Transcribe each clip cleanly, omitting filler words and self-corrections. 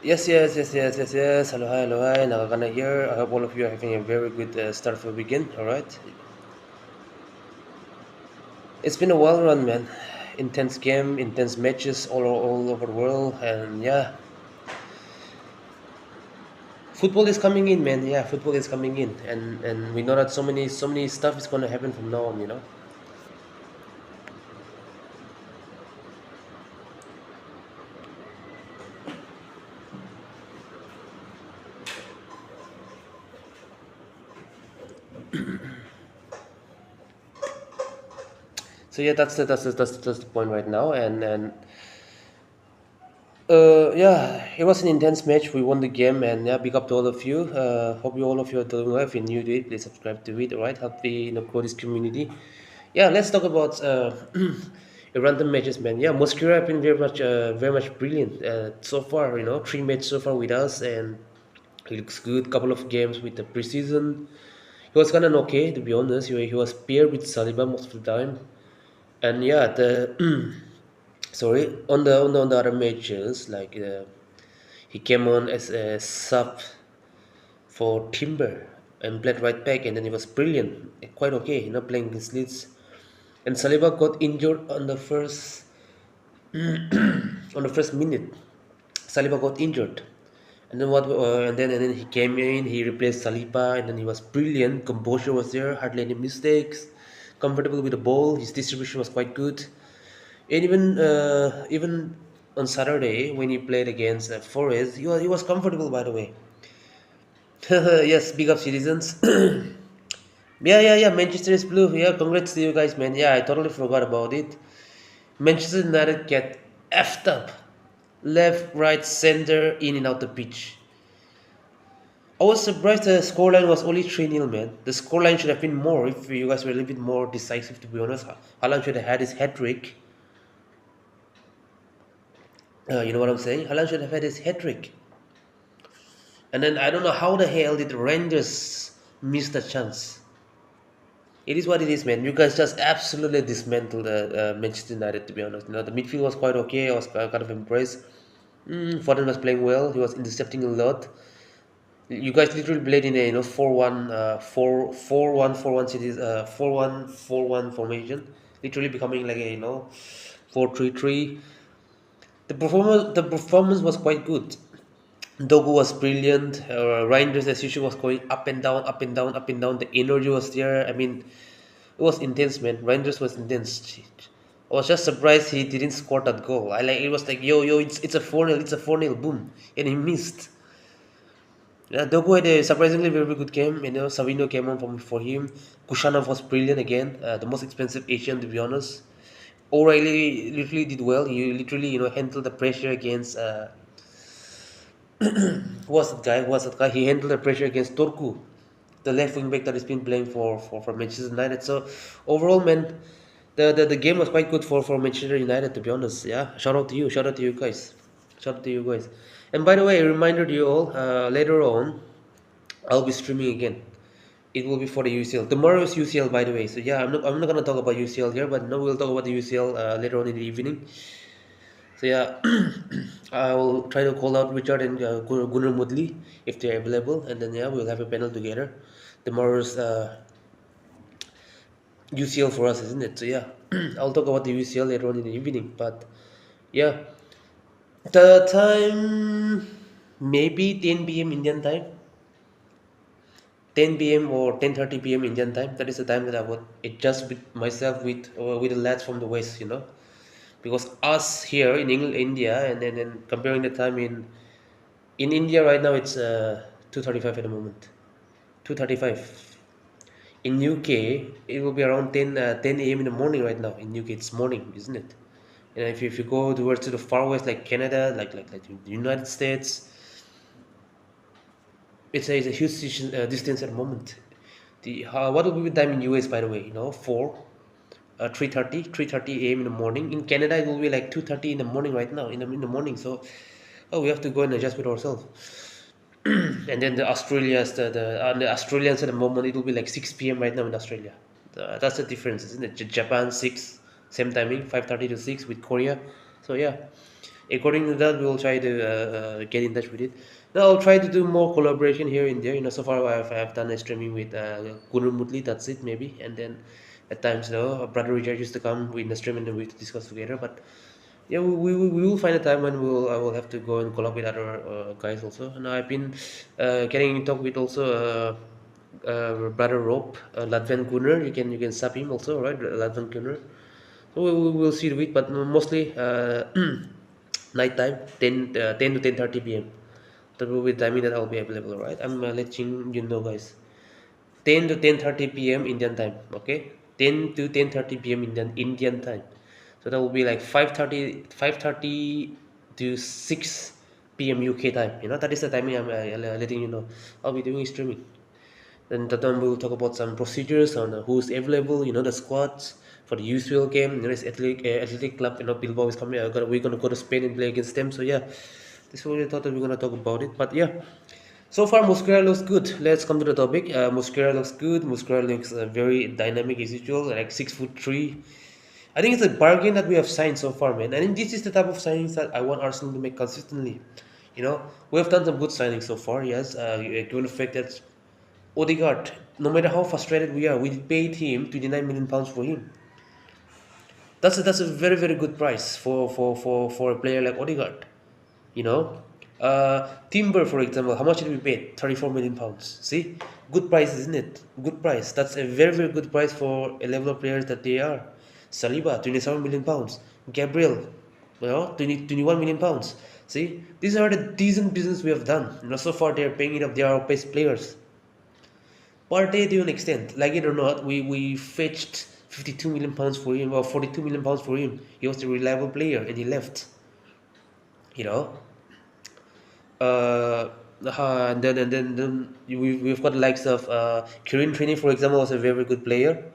Yes. Hello, hi. Nakakana here. I hope all of you are having a very good start for weekend. All right. It's been a wild run, man. Intense game, intense matches all over the world, and yeah, football is coming in, man. Yeah, football is coming in, and we know that so many stuff is gonna happen from now on. So yeah, that's the point right now, and yeah, it was an intense match. We won the game, and yeah, big up to all of you. Hope you all of you are doing well. If you're new to it, please subscribe to it. All right, help me grow this community. Yeah, let's talk about random matches, man. Yeah, Mosquera have been very much brilliant so far. 3 matches so far with us, and he looks good. Couple of games with the preseason. He was kind of okay, to be honest. He was paired with Saliba most of the time, and yeah, the sorry on the other matches he came on as a sub for Timber and played right back, and then he was brilliant, quite okay, playing against Leeds. And Saliba got injured on the first minute. Saliba got injured, and then and then he came in, he replaced Saliba, and then he was brilliant. Composure was there, hardly any mistakes, comfortable with the ball. His distribution was quite good. And even on Saturday when he played against Forest, he was comfortable, by the way. Yes, big up citizens. Yeah. Manchester is blue. Yeah, congrats to you guys, man. Yeah, I totally forgot about it. Manchester United get effed up, left, right, center, in and out the pitch. I was surprised the scoreline was only 3-0, man. The scoreline should have been more if you guys were a little bit more decisive, to be honest. Haaland should have had his hat trick. You know what I'm saying? Haaland should have had his hat trick. And then I don't know how the hell did the Rangers miss the chance. It is what it is, man. You guys just absolutely dismantled Manchester United, to be honest. The midfield was quite okay. I was kind of impressed. Foden was playing well. He was intercepting a lot. You guys literally played in a 4-1 4-1 4-1 cities 4-1 4-1 formation, literally becoming like a 4-3-3. The performance was quite good. Dogu was brilliant. Reinders as usual was going up and down, up and down, up and down. The energy was there. I mean, it was intense, man. Reinders was intense. I was just surprised he didn't score that goal. It was like, yo, it's a 4-0, it's a 4-0, boom, and he missed. Yeah, Dogu had a surprisingly very good game. Savino came on for him. Kushanov was brilliant again. The most expensive Asian, to be honest. O'Reilly literally did well. He literally, handled the pressure against who was that guy? Who was that guy? He handled the pressure against Turku, the left wing back that has been playing for Manchester United. So overall, man, the game was quite good for Manchester United, to be honest. Yeah, shout out to you. Shout out to you guys. Shout out to you guys. And by the way, a reminder to you all. Later on, I'll be streaming again. It will be for the UCL. Tomorrow is UCL, by the way. So yeah, I'm not gonna talk about UCL here, but no, we'll talk about the UCL later on in the evening. So yeah, I will try to call out Richard and Gunnar Mudley if they're available, and then yeah, we'll have a panel together. Tomorrow's UCL for us, isn't it? So yeah, I'll talk about the UCL later on in the evening. But yeah, the time maybe 10 p.m. Indian time, 10 p.m. or 10:30 p.m. Indian time. That is the time that I would adjust with myself with the lads from the west, because us here in England, India, and then comparing the time in India right now, it's 2:35 at the moment. 2:35. In UK, it will be around 10 a.m. in the morning right now. In UK, it's morning, isn't it? And if you go towards to the far west, like Canada, like the United States, it's a huge distance at the moment. What will be the time in US, by the way? 3:30 a.m. in the morning. In Canada, it will be like 2:30 in the morning right now, in the morning. So, oh, we have to go and adjust with ourselves. And then the Australians at the moment, it will be like 6 p.m. right now in Australia. That's the difference, isn't it? Japan 6, same timing, 5:30 to 6 with Korea. So yeah, According to that, we will try to get in touch with it. Now I'll try to do more collaboration here and there. So far I've done a streaming with Gunnar Mutli. That's it, maybe. And then at times, brother Richard used to come in the stream and then we discuss together. But yeah, we will find a time when I will have to go and collab with other guys also. And I've been getting in talk with also brother Rob, Latvian Gunnar. You can sub him also, right? Latvian Gunnar. So we'll see the week, but mostly night time, 10 to 10:30 p.m. That will be the timing that I'll be available, right? I'm letting you know, guys. 10 to 10:30 p.m. Indian time, okay? 10 to 10:30 p.m. Indian time. So that will be like 5:30 to 6 p.m. UK time. That is the timing I'm letting you know. I'll be doing streaming. Then that time we'll talk about some procedures on who's available, the squads for the UCL game. There is Athletic Club, Bilbao is coming. We're gonna go to Spain and play against them. So yeah, this is what we thought that we're gonna talk about it. But yeah, so far Mosquera looks good. Let's come to the topic. Mosquera looks good. Mosquera looks very dynamic as usual, like 6'3". I think it's a bargain that we have signed so far, man. I think this is the type of signings that I want Arsenal to make consistently. We have done some good signings so far, yes. Given the fact that Odegaard, no matter how frustrated we are, we paid him 29 million pounds for him. That's a very very good price for a player like Odegaard. You know, Timber, for example, how much did we pay? 34 million pounds. See, good price, isn't it? Good price. That's a very very good price for a level of players that they are. Saliba, 27 million pounds. Gabriel, 21 million pounds. See, these are the decent business we have done. So far they're paying it up. They are our best players. Partey to an extent, like it or not, we fetched 52 million pounds for him or 42 million pounds for him. He was a reliable player and he left. You know, and then we've got the likes of Kieran Tierney, for example, was a very good player.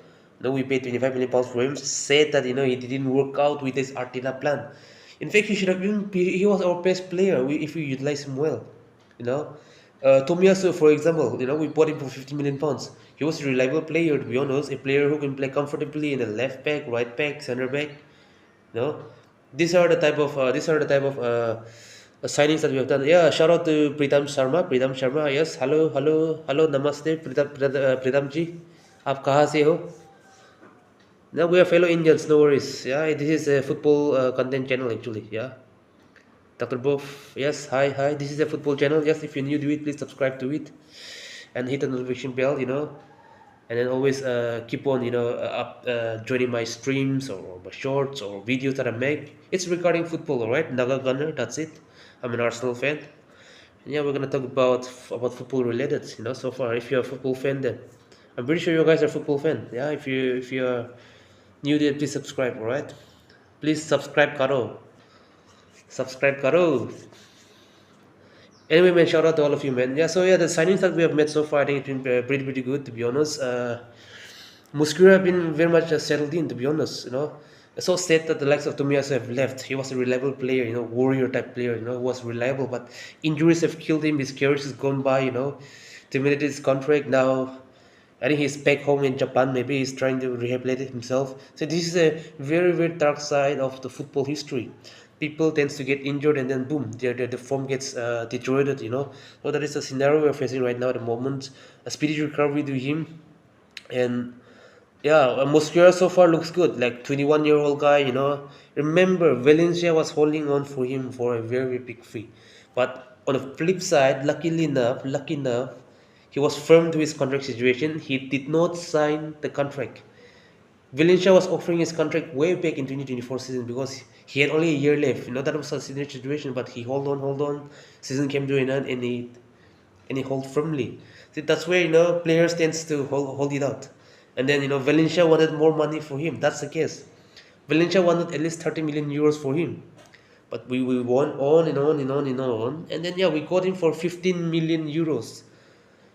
We paid 25 million pounds for him. Said that he didn't work out with his Arteta plan. In fact, he should have been. He was our best player if we utilize him well. You know, Tomiyasu, for example, we bought him for 50 million pounds. He was a reliable player, to be honest, a player who can play comfortably in the left back, right back, center back. These are the type of signings that we have done. Yeah, shout out to Pritam Sharma. Pritam Sharma, yes. Hello, hello, hello. Namaste, Pritam ji. आप कहाँ से हो? No, we are fellow Indians. No worries. Yeah, this is a football content channel actually. Yeah. Dr. Boff, yes, hi. This is a football channel. Yes, if you're new to it, please subscribe to it and hit the notification bell. And then always keep on, joining my streams or my shorts or videos that I make. It's regarding football, all right? Naga Gunner, that's it. I'm an Arsenal fan. And yeah, we're gonna talk about football related. So far, if you're a football fan, then I'm pretty sure you guys are football fan. Yeah, if you're new to it, please subscribe, all right? Please subscribe, Karo. Subscribe, Karo. Anyway, man, shout out to all of you, man. Yeah, so yeah, the signings that we have made so far, I think it's been pretty good, to be honest. Muskura have been very much settled in, to be honest. It's so sad that the likes of Tomiyasu have left. He was a reliable player, warrior type player, who was reliable, but injuries have killed him. His career has gone by, terminated his contract. Now I think he's back home in Japan. Maybe he's trying to rehabilitate himself. So this is a very very dark side of the football history. People tends to get injured and then boom, the form gets deteriorated. So that is the scenario we're facing right now at the moment. A speedy recovery to him, and yeah, Mosquera so far looks good. Like 21-year-old guy. Remember, Valencia was holding on for him for a very big fee, but on the flip side, lucky enough, he was firm to his contract situation. He did not sign the contract. Valencia was offering his contract way back in 2024 season because he had only a year left. That was a similar situation, but he hold on. Season came to an end and he hold firmly. See, that's where players tends to hold it out. And then Valencia wanted more money for him. That's the case. Valencia wanted at least 30 million euros for him. But we won on and on. And then we got him for 15 million euros.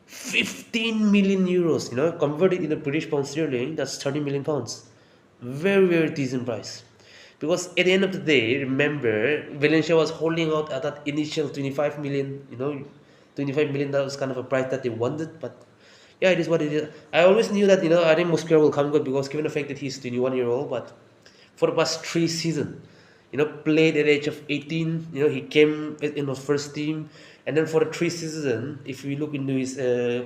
15 million euros, converted into British pound sterling, that's 30 million pounds. Very, very decent price. Because at the end of the day, remember, Valencia was holding out at that initial 25 million, 25 million, that was kind of a price that they wanted, but yeah, it is what it is. I always knew that, I think Mosquera will come good because given the fact that he's 21-year-old, but for the past 3 seasons, Played at the age of 18. He came in the first team, and then for the 3 seasons, if we look into his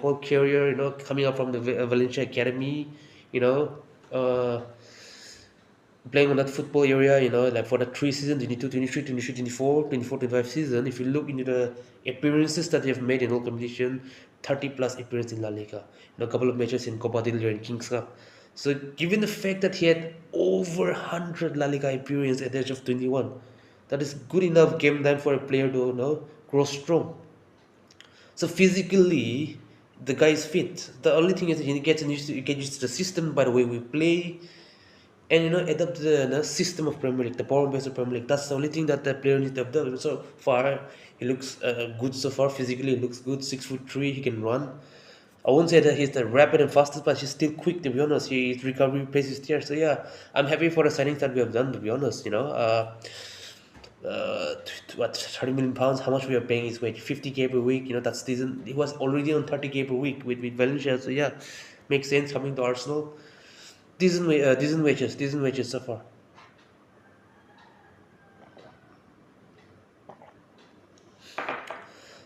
whole career, coming up from the Valencia academy, you know, uh, playing on that football area, like for the 3 seasons, 22, 23, 23, 24, 24, 25 season, if you look into the appearances that they have made in all competition, 30 plus appearances in La Liga, a couple of matches in Copa del Rey and Kings Cup. So given the fact that he had over 100 La Liga appearances at the age of 21, that is good enough game time for a player to grow strong. So physically, the guy is fit. The only thing is he gets used to the system by the way we play, and adapt to the system of Premier League, the power base of Premier League. That's the only thing that the player needs to adapt. So far, he looks good so far. Physically, he looks good. 6'3", he can run. I won't say that he's the rapid and fastest, but he's still quick. To be honest, his recovery pace is there. So yeah, I'm happy for the signings that we have done. To be honest, what 30 million pounds? How much we are paying his wage? 50K per week. That season he was already on 30K per week with Valencia. So yeah, makes sense coming to Arsenal. Decent wages so far.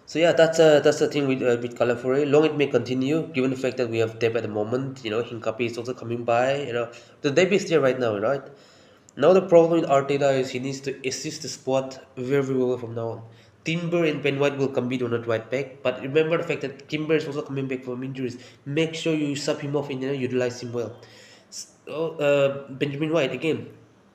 So yeah, that's the thing with Calafuri. Long it may continue, given the fact that we have depth at the moment. Hincapi is also coming by. The depth is there right now, right? Now the problem with Arteta is he needs to assist the squad very, very well from now on. Timber and Ben White will compete on the right back, but remember the fact that Timber is also coming back from injuries. Make sure you sub him off and utilize him well. So, Benjamin White again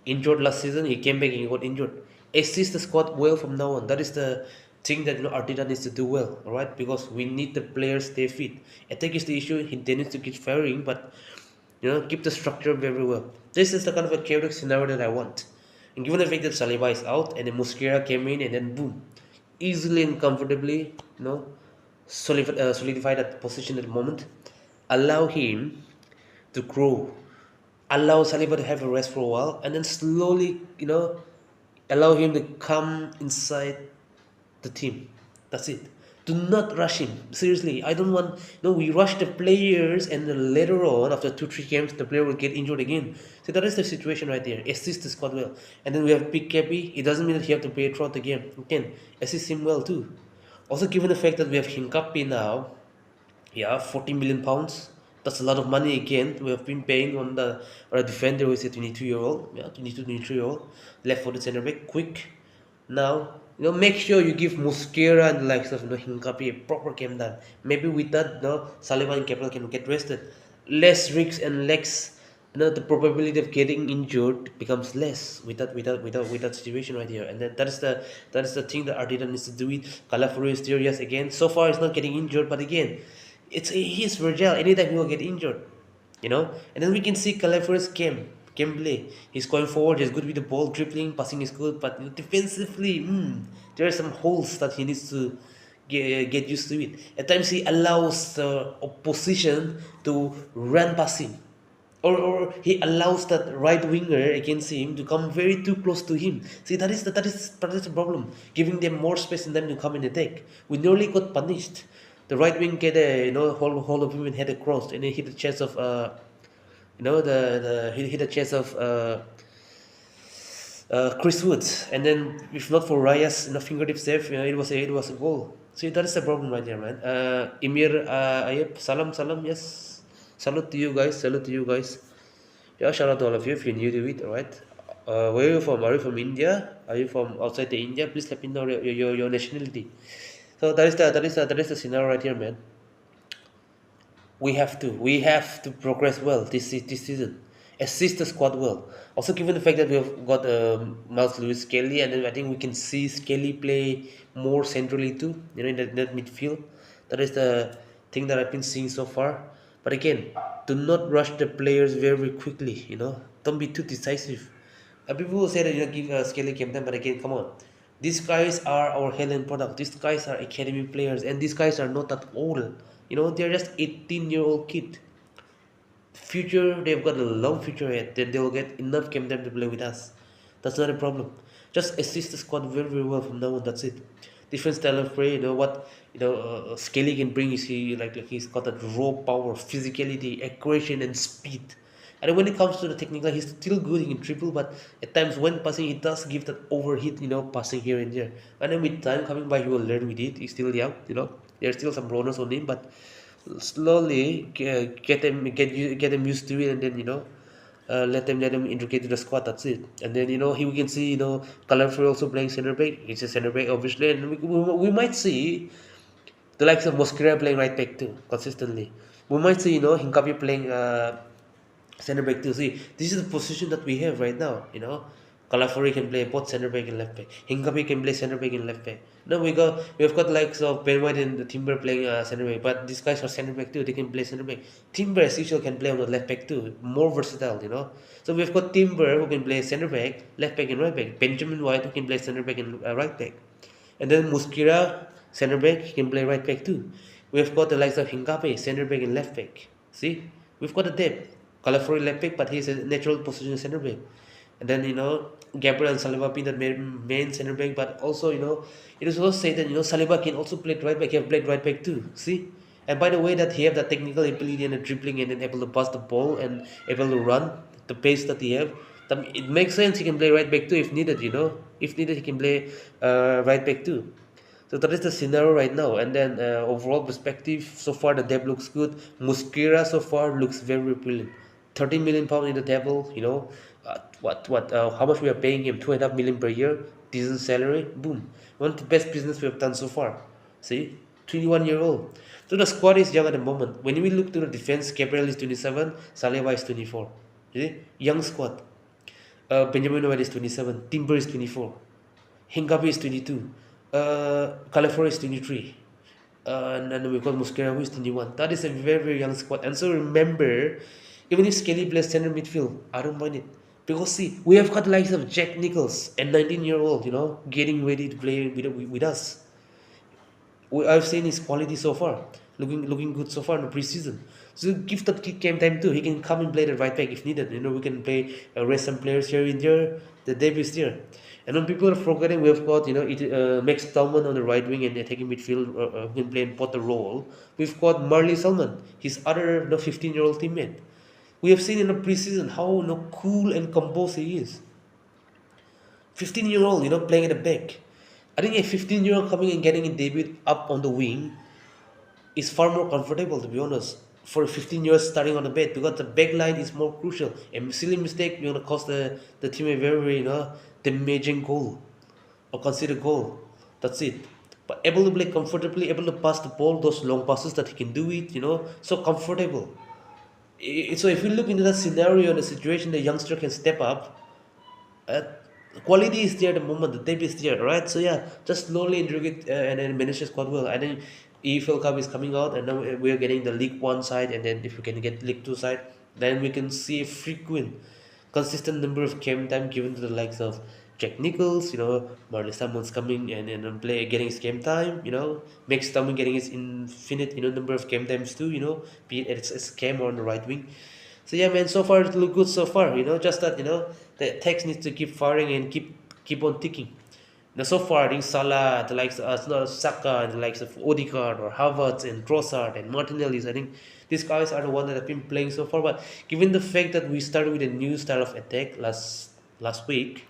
injured last season. He came back and he got injured. Assist the squad well from now on. That is the thing that Arteta needs to do well. All right, because we need the players stay fit. Attack is the issue. They need to keep firing, but keep the structure very well. This is the kind of a chaotic scenario that I want. And given the fact that Saliba is out and then Mosquera came in and then boom, easily and comfortably, solidify that position at the moment. Allow him to grow. Allow Saliba to have a rest for a while, and then slowly, allow him to come inside the team. That's it. Do not rush him. Seriously, I don't want. No, we rush the players, and then later on, after 2-3 games, the player will get injured again. So that is the situation right there. Assist the squad well, and then we have Big Cappy. It doesn't mean that he have to play throughout the game. You can assist him well too. Also, given the fact that we have Hincapi now, yeah, 40 million pounds. That's a lot of money again. We have been paying on a defender who is a 22-year-old, yeah, 22, 23-year-old, left footed centre back, quick. Now, make sure you give Mosquera and the likes of Hincapi a proper game time. Maybe with that, Saliba and Gabriel can get rested. Less risks and less, the probability of getting injured becomes less with that situation right here. And then that is the thing that Arteta needs to do with Calafuri is there, yes, again. So far, he's not getting injured, but again, he's fragile. Anytime he will get injured, And then we can see Calafuri's gameplay. He's going forward. He's good with the ball, dribbling, passing is good, but defensively, there are some holes that he needs to get used to it. At times, he allows the opposition to run past him, or he allows that right winger against him to come very too close to him. See, that is the problem. Giving them more space and them to come and attack. We nearly got punished. The right wing get a hold of him and had a cross, and then hit the chest of he hit the chest of Chris Woods, and then if not for Raya's fingertip save, it was a goal. See, that is the problem right there, man. Emir Ayep, salam, yes, salute to you guys. Yeah, shout out to all of you if you're new to it, alright. Where are you from? Are you from India? Are you from outside the India? Please let me know your nationality. So that is the scenario right here, man. We have to progress well this season. Assist the squad well. Also, given the fact that we have got Miles Lewis Skelly, and then I think we can see Skelly play more centrally too. In that midfield. That is the thing that I've been seeing so far. But again, do not rush the players very quickly. Don't be too decisive. People will say that give Skelly game time, but again, come on. These guys are our Helen product. These guys are academy players, and these guys are not that old. They're just 18-year-old kid. Future, they've got a long future ahead. They'll get enough game time to play with us. That's not a problem. Just assist the squad very, very well from now on. That's it. Different style of play. What Skelly can bring is he's got that raw power, physicality, aggression, and speed. And when it comes to the technical, he's still good. He can triple, but at times when passing, he does give that overhit, passing here and there. And then with time coming by, he will learn with it. He's still young. There's still some bonus on him, but slowly get them used to it, and then let them integrate to the squad. That's it. And then he we can see Calafrio also playing center back. He's a center back obviously, and we might see the likes of Mosquera playing right back too consistently. We might see Hincapié playing center back too. See, this is the position that we have right now. Calafori can play both center back and left back. Hincapié can play center back and left back. No, we've got likes of Ben White and Timber playing center back, but these guys are center back too. They can play center back. Timber as usual can play on the left back too. More versatile. So we've got Timber who can play center back, left back and right back. Benjamin White who can play center back and right back. And then Muskira, center back, he can play right back too. We've got the likes of Hincapié, center back and left back. See, we've got a depth. Calafori left back, but he's a natural position center back. And then Gabriel and Saliba being the main center back, but also it is also said that Saliba can also play right back. He have played right back too. See, and by the way that he have the technical ability and the dribbling and then able to pass the ball and able to run the pace that he have. It makes sense he can play right back too if needed. If needed he can play right back too. So that is the scenario right now. And then overall perspective, so far the depth looks good. Muskira so far looks very brilliant. 30 million pounds in the table. How much we are paying him? 2.5 million per year, decent salary. Boom, one of the best business we have done so far. See, 21-year-old. So the squad is young at the moment. When we look to the defense, Gabriel is 27, Saliba is 24. See, young squad. Benjamin White is 27, Timber is 24, Hincapié is 22, Calafori is 23, and then we've got Mosquera who is 21. That is a very, very young squad. And so remember, even if Skelly plays center midfield, I don't mind it. Because see, we have got the likes of Jack Nichols, a 19-year-old, getting ready to play with us. I've seen his quality so far, looking good so far in the preseason. So give that kid game time too. He can come and play the right back if needed. We can play rest some players here and there. The depth is there. And when people are forgetting, we've got Max Tallman on the right wing and attacking midfield who can play both the role. We've got Marley Salman, his other 15-year-old teammate. We have seen in the preseason how cool and composed he is. 15-year-old, playing at the back. I think a 15-year-old coming and getting a debut up on the wing is far more comfortable, to be honest, for 15 years starting on the back, because the back line is more crucial. A silly mistake you're gonna cost the team a very, very damaging goal or considered goal. That's it. But able to play comfortably, able to pass the ball, those long passes that he can do it, so comfortable. So if you look into that scenario and the situation, the youngster can step up. Quality is there at the moment, the depth is there, right? So yeah, just slowly integrate and then manage the squad well. I think EFL Cup is coming out, and now we are getting the League One side, and then if we can get League Two side, then we can see a frequent, consistent number of game time given to the likes of Jack Nichols, Marley Salmon's coming and then getting his game time, Max Tallman getting his infinite, number of game times too, be it as a cam or on the right wing. So yeah, man, so far it look good so far, just that, the attacks needs to keep firing and keep on ticking. Now so far, I think Salah, the likes of Saka, and the likes of Odegaard or Havertz and Trossard and Martinelli, I think these guys are the ones that have been playing so far. But given the fact that we started with a new style of attack last week,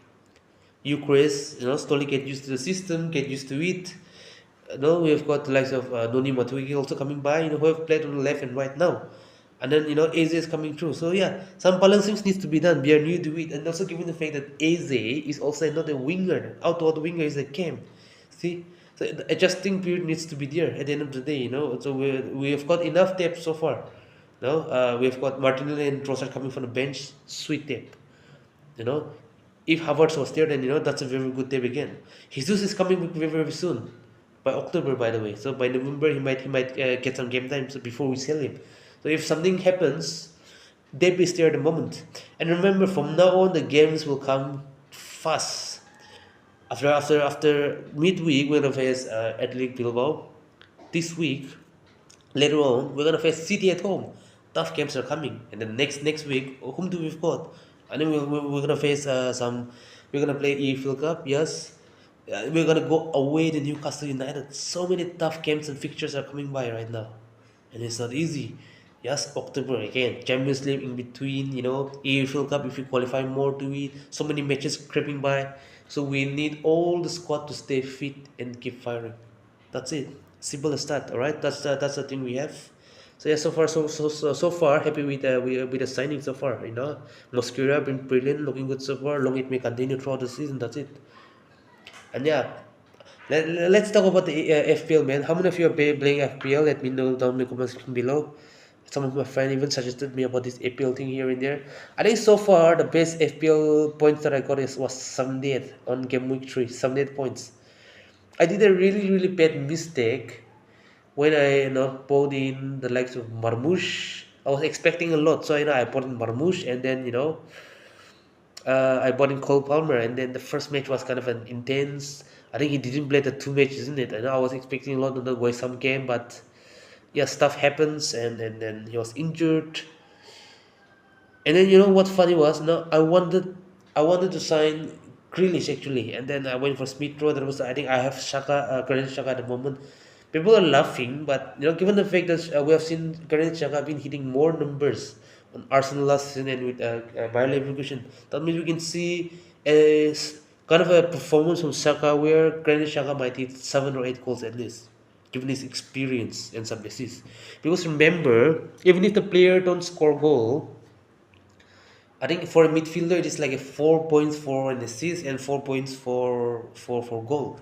you Chris, slowly get used to the system, get used to it. We have got the likes of Noni Matuiki also coming by, who have played on the left and right now. And then, Eze is coming through. So, yeah, some balancing needs to be done. We are new to it. And also given the fact that Eze is also not a winger. Outward winger is a cam. See? So, the adjusting period needs to be there at the end of the day, So, we have got enough depth so far. We have got Martinelli and Trossard coming from the bench. Sweet depth. If Havertz was there, then, that's a very good depth again. Jesus is coming very, very soon. By October, by the way. So, by November, he might get some game time before we sell him. So if something happens, depth is there at the moment. And remember, from now on, the games will come fast. After midweek, we're gonna face Athletic Bilbao. This week, later on, we're gonna face City at home. Tough games are coming. And then next week, whom do we've got? And then we're gonna face We're gonna play EFL Cup. Yes. We're gonna go away to Newcastle United. So many tough games and fixtures are coming by right now, and it's not easy. Yes, October again. Champions League in between, AFL Cup if you qualify more to it. So many matches creeping by. So we need all the squad to stay fit and keep firing. That's it. Simple as that. All right. That's the thing we have. So yeah, so far happy with the signing so far. Mosquera been brilliant, looking good so far. Long it may continue throughout the season. That's it. And yeah, let's talk about the FPL, man. How many of you are playing FPL? Let me know down in the comment section below. Some of my friends even suggested me about this FPL thing here and there. I think so far the best FPL points that I got was 78 on game week 3. 78 points. I did a really bad mistake when I not bought in the likes of Marmoush. I was expecting a lot, so I bought in Marmoush, and then I bought in Cole Palmer, and then the first match was kind of an intense. I think he didn't play the two matches, isn't it? And I was expecting a lot of the West game, but yeah, stuff happens, and then he was injured. And then what funny was? No, I wanted to sign Grealish actually, and then I went for Smith Rowe. That was I think I have Granit Xhaka at the moment. People are laughing, but given the fact that we have seen Granit Xhaka been hitting more numbers on Arsenal last season and with Bayer Leverkusen, that means we can see a kind of a performance from Xhaka where Granit Xhaka might hit 7 or 8 goals at least, given his experience and some assists. Because remember, even if the player don't score goal, I think for a midfielder it is like a 4 points for an assist and 4 points for goal,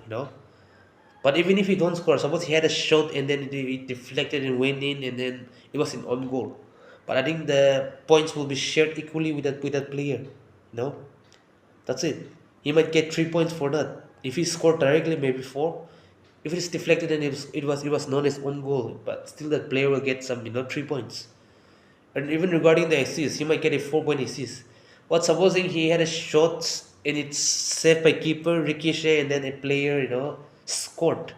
But even if he don't score, suppose he had a shot and then it deflected and went in and then it was an own goal. But I think the points will be shared equally with that player. No? That's it. He might get 3 points for that. If he scored directly, maybe four. If it is deflected, then it was known as own goal. But still that player will get some 3 points. And even regarding the assist, he might get a 4 point assist. What supposing he had a shot and it's saved by keeper, ricochet, and then a player, scored.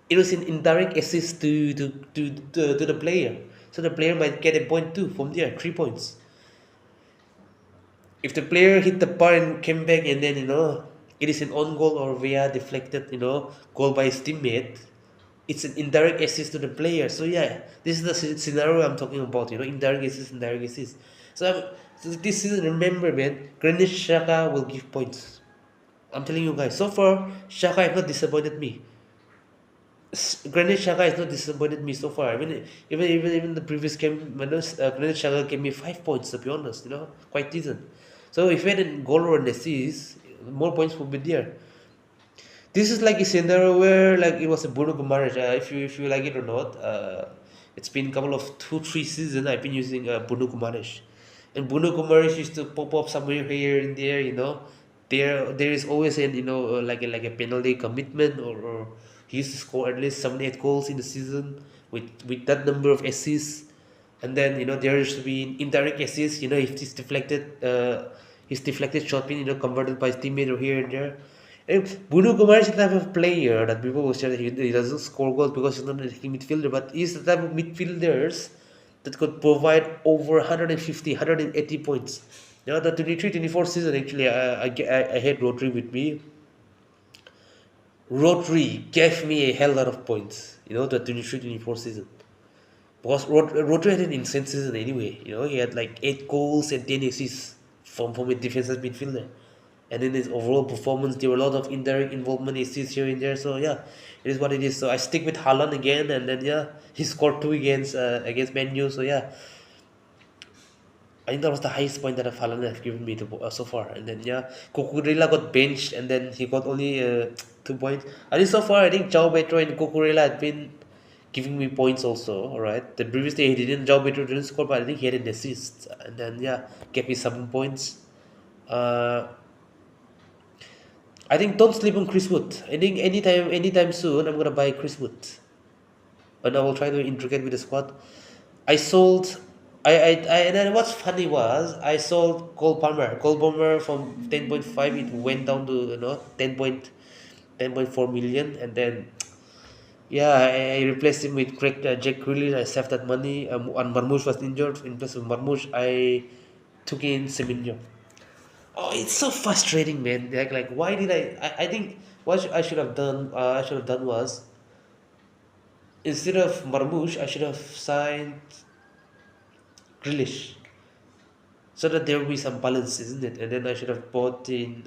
It was an indirect assist to the player. So the player might get a point too from there, 3 points. If the player hit the bar and came back and then, it is an own goal or via deflected, goal by his teammate, it's an indirect assist to the player. So yeah, this is the scenario I'm talking about. Indirect assist, indirect assist. So this season, remember, man, Granit Xhaka will give points. I'm telling you guys. So far, Xhaka has not disappointed me. Granit Xhaka has not disappointed me so far. Even the previous game, Granit Xhaka gave me 5 points. To be honest, quite decent. So if he had a goal or an assist, more points would be there. This is like a scenario where like it was a Bruno Guimaraes. If you like it or not, it's been a couple of 2-3 seasons I've been using Bruno Guimaraes, and Bruno Guimaraes used to pop up somewhere here and there. There is always an like a penalty commitment, or he used to score at least 7 8 goals in the season with that number of assists. And then there used to be indirect assists. If his deflected shot being converted by his teammate or here and there. And Bruno Gomes is the type of player that people will say that he doesn't score goals because he's not a attacking midfielder, but he's the type of midfielders that could provide over 150, 180 points. The 23-24 season, actually, I had Rodri with me. Rodri gave me a hell lot of points, the 23-24 season. Because Rodri had an insane season anyway. He had like 8 goals and 10 assists from a defensive midfielder. And in his overall performance, there were a lot of indirect involvement assists here and there. So yeah, it is what it is. So I stick with Haaland again, and then yeah, he scored 2 against Man U. So yeah, I think that was the highest point that Haaland have given me so far. And then yeah, Cucurella got benched, and then he got only 2 points. I think so far, I think João Pedro and Cucurella had been giving me points also. All right, the previous day he didn't. João Pedro didn't score, but I think he had an assist, and then yeah, gave me 7 points. I think don't sleep on Chris Wood. I think anytime soon I'm gonna buy Chris Wood, and I will try to integrate with the squad. I sold. And then what's funny was I sold Cole Palmer. Cole Palmer from 10.5 it went down to 10.4 million, and then yeah, I replaced him with Jack Grealish. I saved that money. And Marmoush was injured. In place of Marmoush, I took in Semenyo. Oh, it's so frustrating, man. Like why did I think what I should have done, was instead of Marmoush, I should have signed. Grealish, so that there will be some balance, isn't it? And then I should have bought in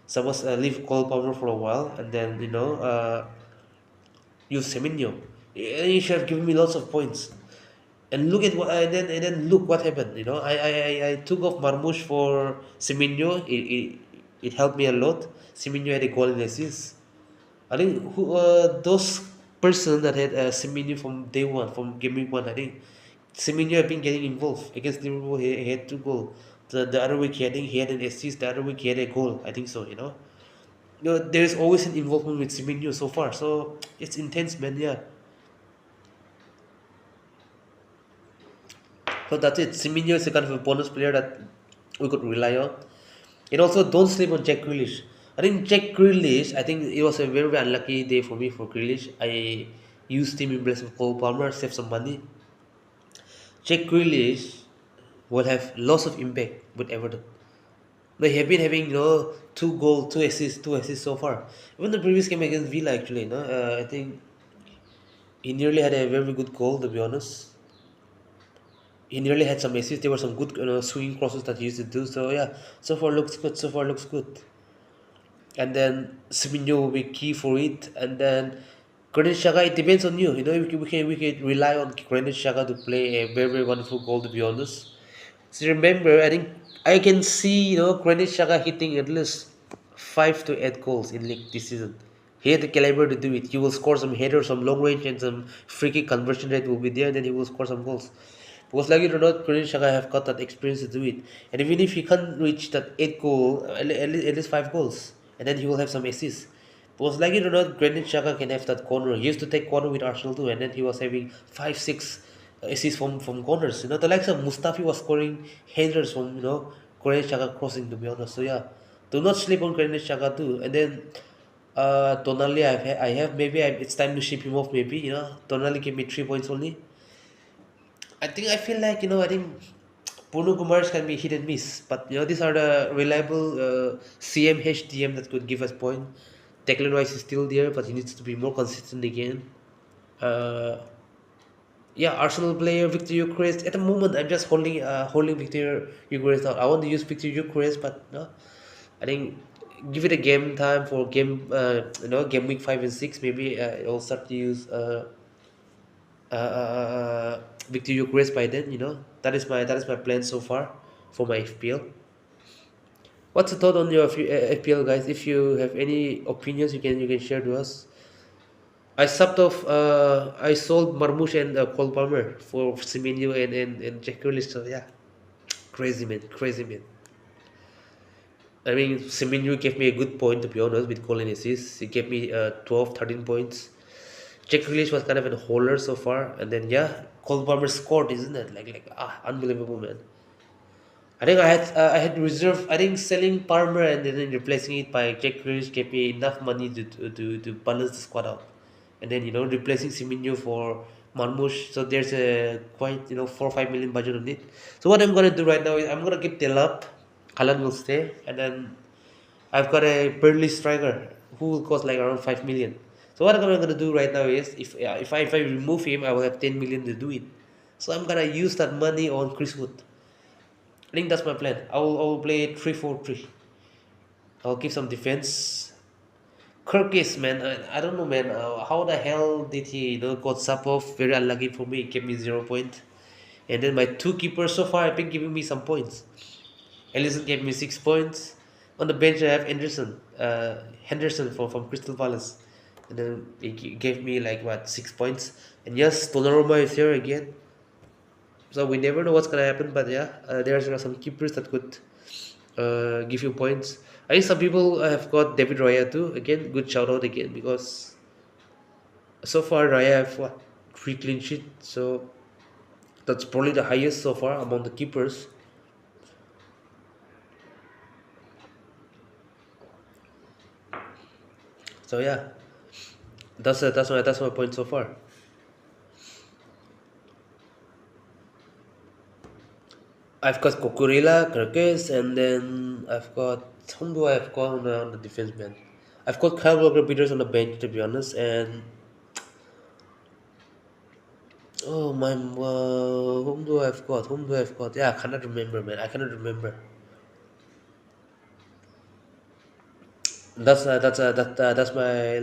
someone leave Cole Palmer for a while, and then use Semenyo. You should have given me lots of points. And look at what and then look what happened. I took off Marmoush for Semenyo. It helped me a lot. Semenyo had a goal and assist. I think those person that had Semenyo from day one, from game week one. I think Semenyo had been getting involved against Liverpool. He had two goal. The other week he had an assist. The other week he had a goal. I think so. There's always an involvement with Semenyo so far. So it's intense, man. Yeah. So that's it. Semenyo is a kind of a bonus player that we could rely on. And also, don't sleep on Jack Grealish. I think Jack Grealish, I think it was a very, very unlucky day for me for Grealish. I used him in place of Cole Palmer, save some money. Jack Grealish will have lots of impact with Everton. They have been having, two goals, two assists so far. Even the previous game against Villa, actually, I think he nearly had a very good goal, to be honest. He nearly had some assists. There were some good, swinging crosses that he used to do. So yeah, so far looks good. So far looks good. And then Semenyo will be key for it. And then Granit Xhaka, it depends on you. We can rely on Granit Xhaka to play a very, very wonderful goal. To be honest, so remember, I think I can see Granit Xhaka hitting at least 5 to 8 goals in league this season. He had the caliber to do it. He will score some headers, some long range, and some free kick conversion rate will be there, and then he will score some goals. Because like it or not, Granit Xhaka have got that experience to do it. And even if he can't reach that 8 goal, at least 5 goals, and then he will have some assists. Because like it or not, Granit Xhaka can have that corner. He used to take corner with Arsenal too, and then he was having 5, 6 assists from corners. The likes of Mustafi was scoring headers from Granit Xhaka crossing. To be honest, so yeah, do not sleep on Granit Xhaka too. And then Tonali, I have maybe it's time to ship him off. Maybe Tonali gave me 3 points only. I feel like I think Bruno Guimaraes can be hit and miss, but these are the reliable CMHDM that could give us point. Declan Rice is still there, but he needs to be more consistent again. Uh, yeah, Arsenal player Victor Gyökeres. At the moment, I'm just holding Victor Gyökeres out. I want to use Victor Gyökeres, but no, I think give it a game time for game week 5 and 6. Maybe I'll start to use Victor Gyökeres by then. That is my plan so far for my FPL. What's the thought on your FPL, guys? If you have any opinions, you can share to us. I sold Marmoush and Cole Palmer for Semenyo and Jack Grealish. So yeah, crazy man, crazy man. I mean, Semenyo gave me a good point, to be honest, with goal and assists. He gave me 12, 13 points. Jack Grealish was kind of a holder so far, and then yeah, Cole Palmer scored, isn't it? Unbelievable, man. I had reserved. I think selling Palmer and then replacing it by Jack Grealish gave me enough money to balance the squad out, and then replacing Semenyo for Marmoush. So there's a quite 4 or 5 million budget on it. So what I'm gonna do right now is I'm gonna keep Delap. Haaland will stay, and then I've got a Burnley striker who will cost like around 5 million. So what I'm gonna do right now is if I remove him, I will have 10 million to do it. So I'm gonna use that money on Chris Wood. I think that's my plan. I will play 3-4-3. I'll give some defense. Kirkis, man, I don't know, man. How the hell did he got sub off? Very unlucky for me. He gave me 0 point. And then my two keepers so far have been giving me some points. Ellison gave me 6 points. On the bench I have Henderson from Crystal Palace, and then he gave me like what 6 points. And yes, Donnarumma is here again. So we never know what's gonna happen, but yeah, there are some keepers that could give you points. I think some people have got David Raya too. Again, good shout out again, because so far Raya have what 3 clean sheet, so that's probably the highest so far among the keepers. So yeah, that's my point so far. I've got Kukurela, Kirkes, and then I've got whom do I have got on the defense, man? I've got Kyle Walker Peters on the bench, to be honest, and Oh my, whom do I've got? Whom do I've got? Yeah, I cannot remember, man. I cannot remember. That's my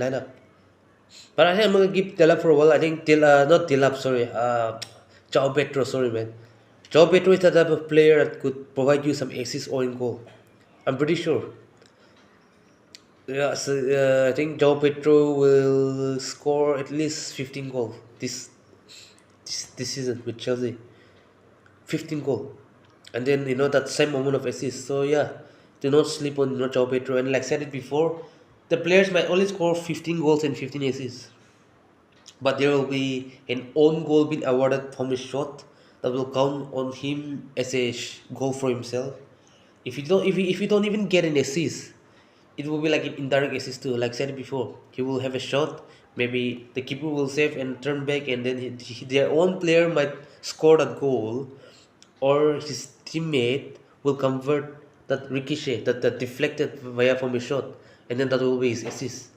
lineup. But I think I'm gonna keep Delap for a while. I think not Delap, sorry. João Pedro, sorry, man. João Pedro is the type of player that could provide you some assists or in goal. I'm pretty sure. Yeah, so I think João Pedro will score at least 15 goals this season with Chelsea. 15 goal. And then that same amount of assists. So yeah, do not sleep on João Pedro. And like I said it before, the players might only score 15 goals and 15 assists, but there will be an own goal being awarded from his shot that will count on him as a goal for himself. If you don't even get an assist, it will be like an indirect assist too. Like I said before, he will have a shot. Maybe the keeper will save and turn back, and then their own player might score that goal, or his teammate will convert that ricochet, that deflected via from a shot, and then that will be his assist.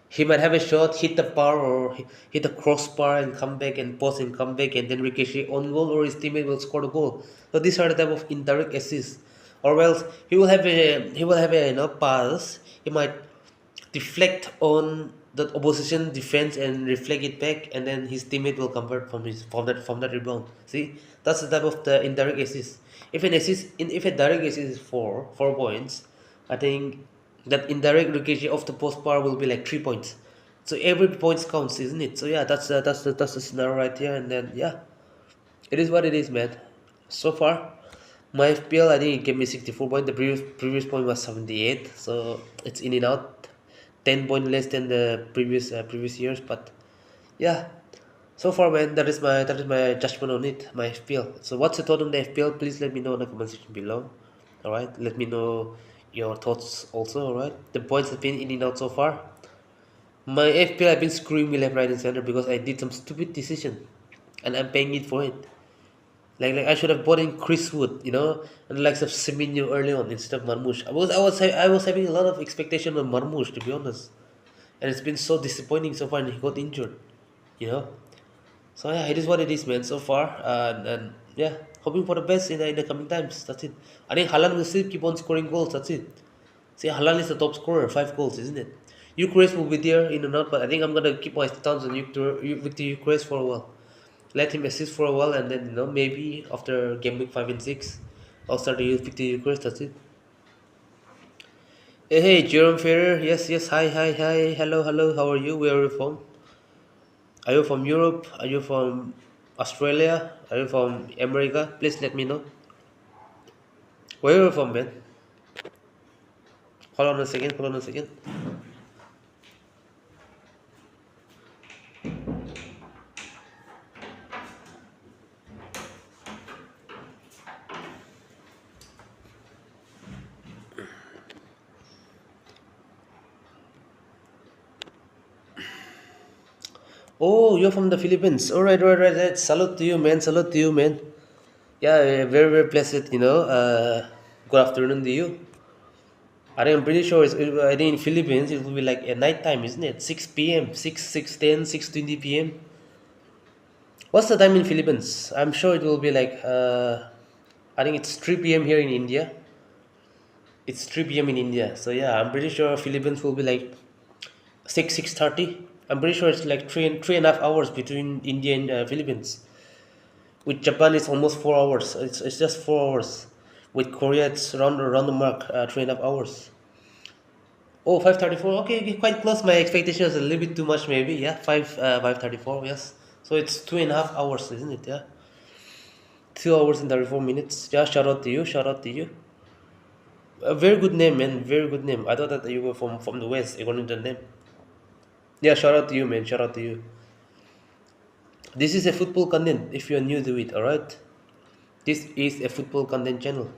He might have a shot, hit the bar or hit the crossbar and come back and pause and come back and then ricochet on goal, or his teammate will score the goal. So these are the type of indirect assists. Or else he will have a pass. He might deflect on the opposition defense and reflect it back, and then his teammate will convert from that rebound. See, that's the type of the indirect assist. If a direct assist is four points, I think that indirect ricochet of the post bar will be like 3 points. So every point counts, isn't it? So yeah, that's the scenario right here, and then yeah, it is what it is, man. So far, my FPL, I think it gave me 64 points. The previous point was 78, so it's in and out. 10 point less than the previous years, but yeah. So far, man, that is my judgment on it, my FPL. So what's your thought on the FPL? Please let me know in the comment section below. All right, let me know your thoughts also. All right, the points have been in and out so far. My FPL, I've been screwing me left, right, and center because I did some stupid decision, and I'm paying it for it. Like I should have bought in Chris Wood, and like some Semenyo early on instead of Marmoush. I was having a lot of expectation on Marmoush, to be honest, and it's been so disappointing so far. And he got injured, you know. So yeah, it is what it is, man. So far, and yeah, hoping for the best in the coming times. That's it. I think Haaland will still keep on scoring goals. That's it. See, Haaland is the top scorer, 5 goals, isn't it? Eucharist will be there in and out, but I think I'm gonna keep my stance on Victor Eucharist for a while. Let him assist for a while, and then maybe after game week 5 and 6, I'll start to use Victor Eucharist. That's it. Hey, Jerome Ferrer. Yes, yes. Hi, hi, hi. Hello, hello. How are you? Where are you from? Are you from Europe? Are you from Australia? Are you from America? Please let me know. Where are you from, man? Hold on a second. Hold on a second. Oh, you're from the Philippines. All right, right, right, right. Salute to you, man. Salute to you, man. Yeah, very, very blessed. Good afternoon to you. I think I'm pretty sure I think in Philippines it will be like at night time, isn't it? 6 p.m., 6:10, 6:20 p.m. What's the time in Philippines? I'm sure it will be like I think it's 3 p.m. here in India. It's 3 p.m. in India. So yeah, I'm pretty sure Philippines will be like 6:30. I'm pretty sure it's like three and a half hours between India and Philippines. With Japan, it's almost 4 hours. It's just 4 hours. With Korea, it's around the mark 3.5 hours. Oh, 5:34. Okay, okay, quite close. My expectation is a little bit too much, maybe. Yeah, 5:34. Yes. So it's 2.5 hours, isn't it? Yeah, 2 hours and 34 minutes. Yeah, shout out to you. Shout out to you. A very good name, man. Very good name. I thought that you were from the west, according to the name. Yeah, shout out to you, man. Shout out to you. This is a football content. If you're new to it, all right. This is a football content channel.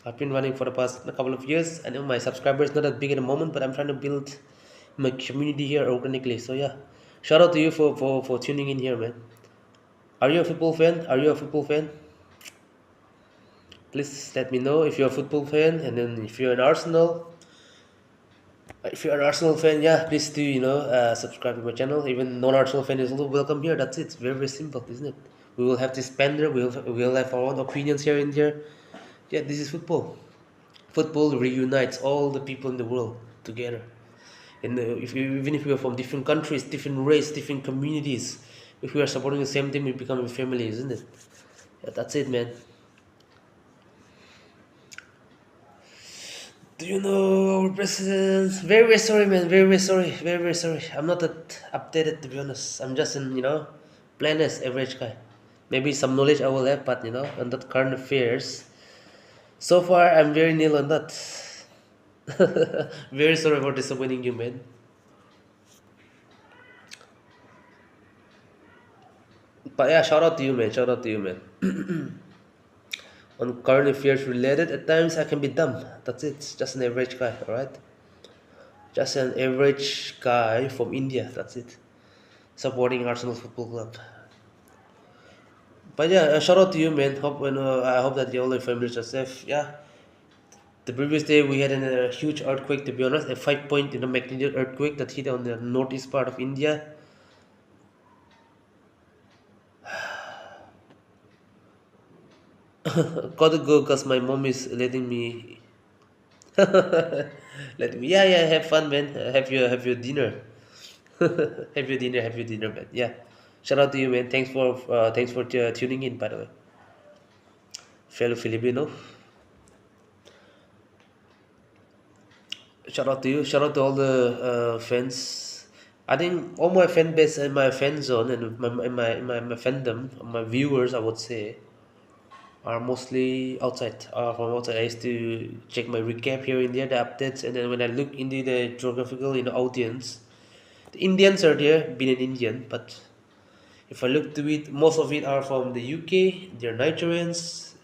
I've been running for the past couple of years. I know my subscribers not that big at the moment, but I'm trying to build my community here organically. So yeah, shout out to you for tuning in here, man. Are you a football fan? Are you a football fan? Please let me know if you're a football fan, and then if you're an Arsenal fan, yeah, please do subscribe to my channel. Even non-Arsenal fan is also welcome here. That's it. It's very, very simple, isn't it? We will have this banter. We'll have our own opinions here and there. Yeah, this is football. Football reunites all the people in the world together. And even if we are from different countries, different race, different communities, if we are supporting the same team, we become a family, isn't it? Yeah, that's it, man. Do you know our president? Very, very sorry, man. Very, very sorry. Very, very sorry. I'm not that updated, to be honest. I'm just an, plain as average guy. Maybe some knowledge I will have, but, on that current affairs. So far, I'm very nil on that. Very sorry for disappointing you, man. But yeah, shout out to you, man. Shout out to you, man. On current affairs related, at times I can be dumb. That's it. Just an average guy, alright? Just an average guy from India. That's it. Supporting Arsenal Football Club. But yeah, shout out to you, man. I hope that all your families are safe. Yeah, the previous day we had a huge earthquake. To be honest, a 5 point magnitude earthquake that hit on the northeast part of India. Gotta go because my mom is letting me. Let me. Yeah, yeah. Have fun, man. Have your dinner. Have your dinner, man. Yeah. Shout out to you, man. Thanks for tuning in. By the way, fellow Filipino. Shout out to you. Shout out to all the fans. I think all my fan base and my fan zone and my fandom, my viewers, I would say, are mostly outside. From outside, I used to check my recap here in there, the updates, and then when I look into the geographical, audience, the Indians are there, being an Indian, but if I look to it, most of it are from the UK. They're Nigerians,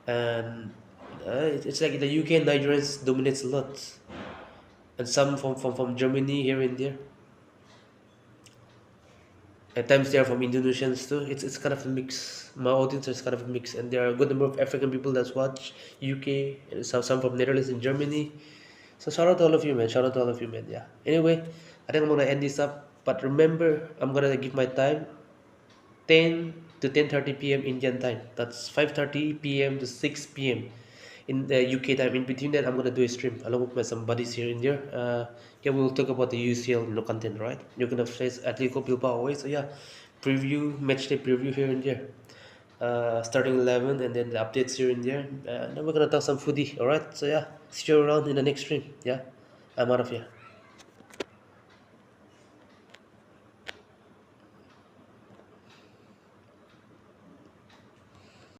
and it's like the UK and Nigerians dominates a lot, and some from Germany here and there. At times they are from Indonesians too. It's kind of a mix. My audience is kind of a mix, and there are a good number of African people that watch UK, and some from Netherlands and Germany. So shout out to all of you, man. Shout out to all of you, man. Yeah. Anyway, I think I'm gonna end this up. But remember, I'm gonna give my time 10 to 10:30 p.m. Indian time. That's 5:30 p.m. to 6 p.m. in the UK time. In between that, I'm gonna do a stream along with my some buddies here in there. Yeah, we'll talk about the UCL content, right? You're gonna face Atletico Bilbao away, so yeah, preview match day preview here and there. Starting 11 and then the updates here and there. Then we're gonna talk some foodie, alright? So yeah, see you around in the next stream. Yeah, I'm out of here.